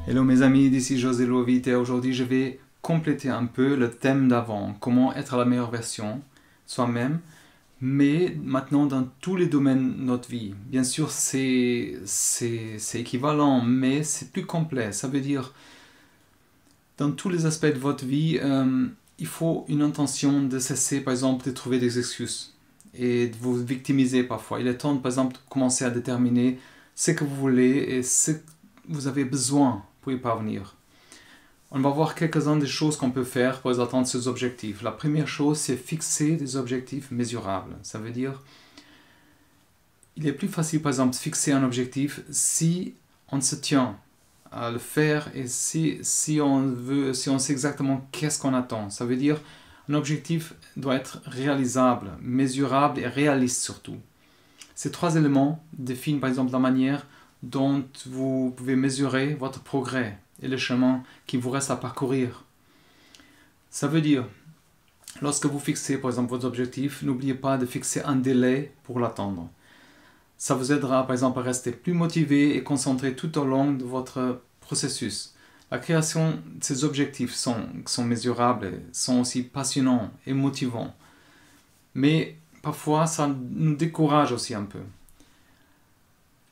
Hello mes amis, d'ici José Lovite et aujourd'hui je vais compléter un peu le thème d'avant, comment être la meilleure version soi-même, mais maintenant dans tous les domaines de notre vie. Bien sûr c'est équivalent, mais c'est plus complet. Ça veut dire dans tous les aspects de votre vie, il faut une intention de cesser par exemple de trouver des excuses et de vous victimiser parfois. Il est temps par exemple de commencer à déterminer ce que vous voulez et ce que vous avez besoin pour y parvenir. On va voir quelques-unes des choses qu'on peut faire pour atteindre ces objectifs. La première chose, c'est fixer des objectifs mesurables. Ça veut dire, il est plus facile par exemple de fixer un objectif si on se tient à le faire et si on sait exactement qu'est-ce qu'on attend. Ça veut dire, un objectif doit être réalisable, mesurable et réaliste surtout. Ces trois éléments définissent par exemple la manière dont vous pouvez mesurer votre progrès et le chemin qui vous reste à parcourir. Ça veut dire, lorsque vous fixez par exemple votre objectif, n'oubliez pas de fixer un délai pour l'atteindre. Ça vous aidera par exemple à rester plus motivé et concentré tout au long de votre processus. La création de ces objectifs sont mesurables, sont aussi passionnants et motivants. Mais parfois, ça nous décourage aussi un peu.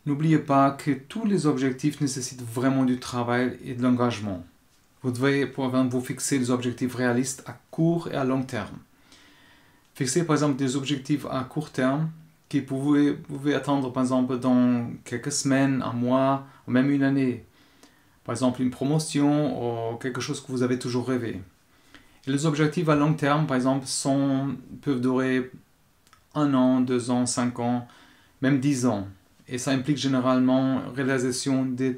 N'oubliez pas que tous les objectifs nécessitent vraiment du travail et de l'engagement. Vous devez vous fixer des objectifs réalistes à court et à long terme. Fixez par exemple des objectifs à court terme que vous pouvez atteindre par exemple dans quelques semaines, un mois ou même une année. Par exemple une promotion ou quelque chose que vous avez toujours rêvé. Et les objectifs à long terme par exemple peuvent durer 1 an, 2 ans, 5 ans, même 10 ans. Et ça implique généralement la réalisation de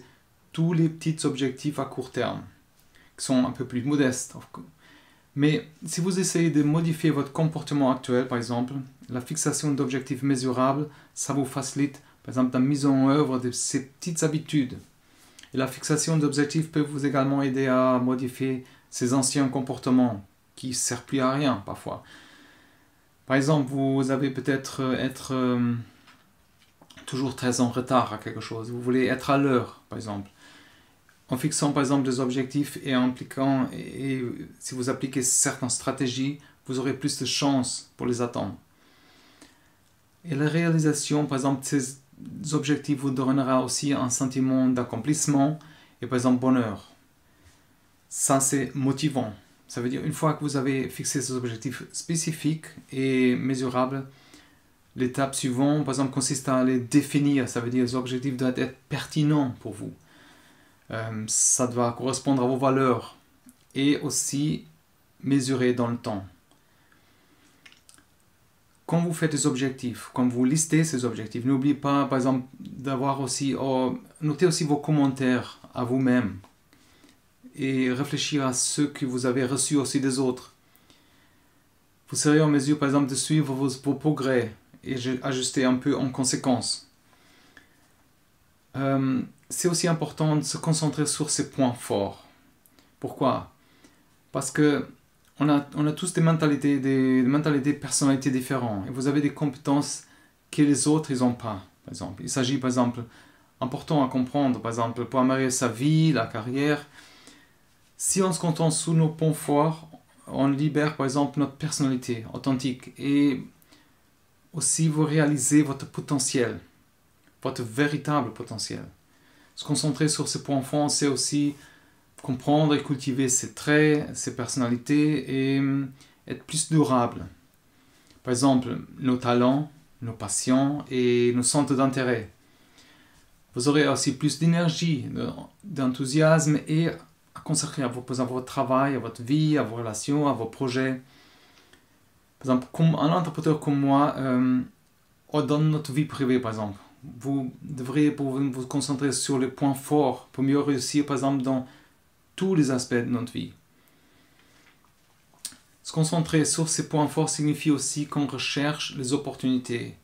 tous les petits objectifs à court terme, qui sont un peu plus modestes. Mais si vous essayez de modifier votre comportement actuel, par exemple, la fixation d'objectifs mesurables, ça vous facilite, par exemple, la mise en œuvre de ces petites habitudes. Et la fixation d'objectifs peut vous également aider à modifier ces anciens comportements qui ne servent plus à rien parfois. Par exemple, vous avez peut-être être toujours très en retard à quelque chose. Vous voulez être à l'heure, par exemple. En fixant, par exemple, des objectifs et si vous appliquez certaines stratégies, vous aurez plus de chances pour les atteindre. Et la réalisation, par exemple, de ces objectifs vous donnera aussi un sentiment d'accomplissement et, par exemple, bonheur. Ça, c'est motivant. Ça veut dire, une fois que vous avez fixé ces objectifs spécifiques et mesurables, l'étape suivante, par exemple, consiste à les définir. Ça veut dire que les objectifs doivent être pertinents pour vous. Ça doit correspondre à vos valeurs et aussi mesurer dans le temps. Quand vous faites des objectifs, quand vous listez ces objectifs, n'oubliez pas, par exemple, notez aussi vos commentaires à vous-même et réfléchir à ceux que vous avez reçus aussi des autres. Vous serez en mesure, par exemple, de suivre vos progrès et ajuster un peu en conséquence. C'est aussi important de se concentrer sur ses points forts. Pourquoi? Parce que on a tous des mentalités, personnalités différentes. Et vous avez des compétences que les autres ils n'ont pas. Par exemple, il s'agit par exemple important à comprendre. Par exemple, pour améliorer sa vie, la carrière. Si on se contente sur nos points forts, on libère par exemple notre personnalité authentique et aussi vous réalisez votre potentiel, votre véritable potentiel. Se concentrer sur ces points forts, c'est aussi comprendre et cultiver ses traits, ses personnalités et être plus durable. Par exemple, nos talents, nos passions et nos centres d'intérêt. Vous aurez aussi plus d'énergie, d'enthousiasme et à consacrer à votre travail, à votre vie, à vos relations, à vos projets. Par exemple, un entrepreneur comme moi, dans notre vie privée, par exemple, vous devrez vous concentrer sur les points forts pour mieux réussir, par exemple, dans tous les aspects de notre vie. Se concentrer sur ces points forts signifie aussi qu'on recherche les opportunités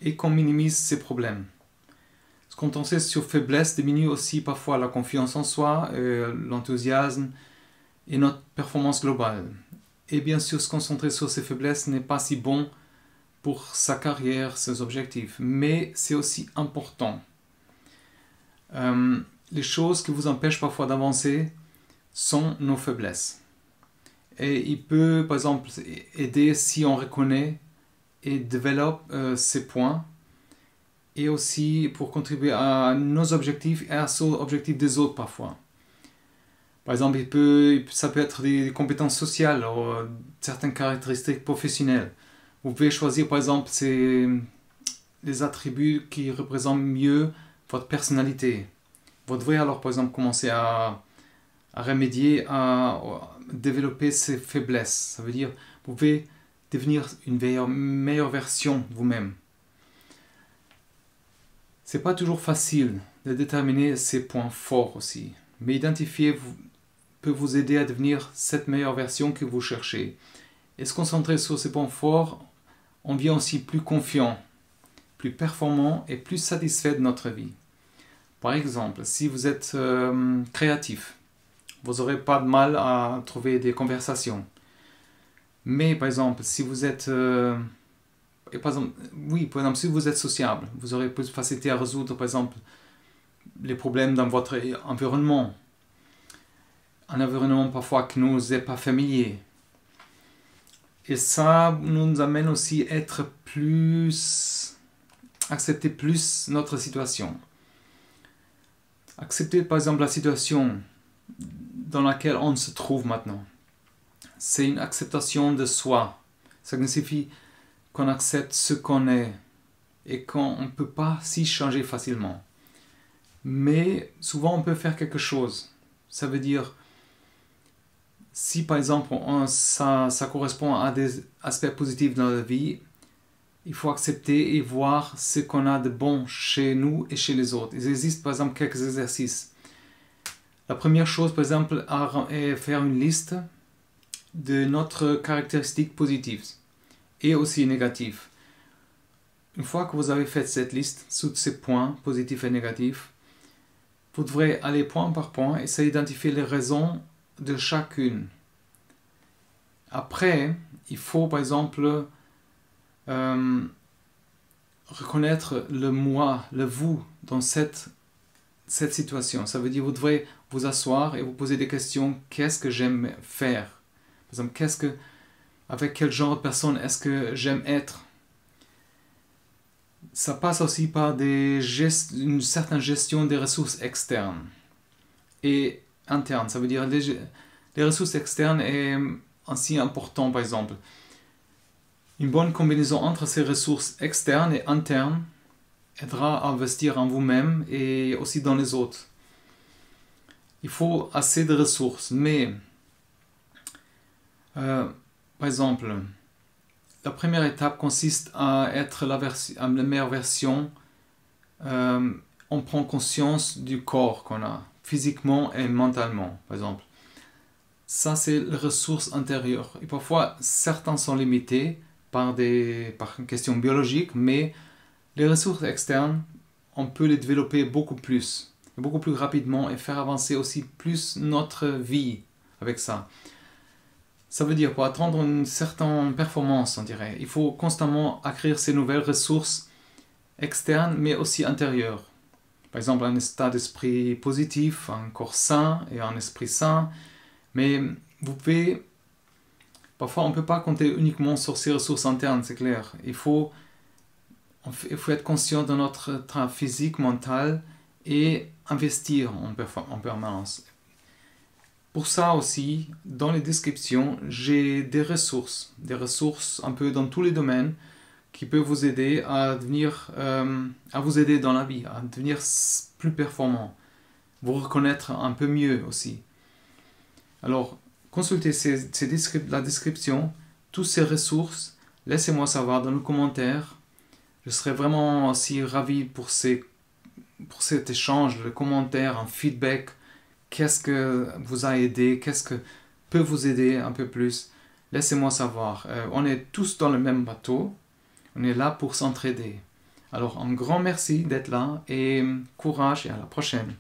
et qu'on minimise ses problèmes. Se concentrer sur faiblesses diminue aussi parfois la confiance en soi, l'enthousiasme et notre performance globale. Et bien sûr, se concentrer sur ses faiblesses n'est pas si bon pour sa carrière, ses objectifs, mais c'est aussi important. les choses qui vous empêchent parfois d'avancer sont nos faiblesses. Et il peut, par exemple, aider si on reconnaît et développe ces points, et aussi pour contribuer à nos objectifs et aux objectifs des autres parfois. Par exemple, ça peut être des compétences sociales ou certaines caractéristiques professionnelles. Vous pouvez choisir par exemple les attributs qui représentent mieux votre personnalité. Vous devrez alors par exemple commencer à remédier, à développer ces faiblesses. Ça veut dire vous pouvez devenir une meilleure version de vous-même. C'est pas toujours facile de déterminer ces points forts aussi, mais identifier peut vous aider à devenir cette meilleure version que vous cherchez. Et se concentrer sur ces points forts, on devient aussi plus confiant, plus performant et plus satisfait de notre vie. Par exemple, si vous êtes créatif, vous n'aurez pas de mal à trouver des conversations. Mais par exemple, si vous êtes si vous êtes sociable, vous aurez plus de facilité à résoudre par exemple les problèmes dans votre environnement. Un environnement parfois qui ne nous est pas familier. Et ça nous amène aussi à accepter plus notre situation. Accepter par exemple la situation dans laquelle on se trouve maintenant. C'est une acceptation de soi. Ça signifie qu'on accepte ce qu'on est et qu'on ne peut pas s'y changer facilement. Mais souvent on peut faire quelque chose. Ça veut dire, si par exemple ça correspond à des aspects positifs dans la vie, il faut accepter et voir ce qu'on a de bon chez nous et chez les autres. Il existe par exemple quelques exercices. La première chose par exemple est faire une liste de notre caractéristiques positives et aussi négatives. Une fois que vous avez fait cette liste sous ces points positifs et négatifs, vous devrez aller point par point et essayer d'identifier les raisons de chacune. Après, il faut par exemple reconnaître le moi, le vous dans cette situation. Ça veut dire que vous devrez vous asseoir et vous poser des questions. Qu'est-ce que j'aime faire? Par exemple, avec quel genre de personne est-ce que j'aime être? Ça passe aussi par une certaine gestion des ressources externes et internes. Ça veut dire les ressources externes est aussi important par exemple. Une bonne combinaison entre ces ressources externes et internes aidera à investir en vous-même et aussi dans les autres. Il faut assez de ressources, mais par exemple, la première étape consiste à être la meilleure version. On prend conscience du corps qu'on a, physiquement et mentalement, par exemple. Ça, c'est les ressources intérieures. Et parfois, certains sont limités par une question biologique, mais les ressources externes, on peut les développer beaucoup plus rapidement et faire avancer aussi plus notre vie avec ça. Ça veut dire pour atteindre une certaine performance, on dirait, il faut constamment acquérir ces nouvelles ressources externes, mais aussi intérieures. Par exemple, un état d'esprit positif, un corps sain et un esprit sain. Mais parfois on ne peut pas compter uniquement sur ces ressources internes, c'est clair. Il faut être conscient de notre état physique, mental et investir en permanence. Pour ça aussi, dans les descriptions, j'ai des ressources un peu dans tous les domaines qui peuvent vous aider à vous aider dans la vie, à devenir plus performant, vous reconnaître un peu mieux aussi. Alors, consultez la description, toutes ces ressources, laissez-moi savoir dans les commentaires. Je serais vraiment aussi ravi pour cet échange, le commentaire, un feedback. Qu'est-ce que vous a aidé? Qu'est-ce que peut vous aider un peu plus? Laissez-moi savoir. On est tous dans le même bateau. On est là pour s'entraider. Alors, un grand merci d'être là et courage et à la prochaine.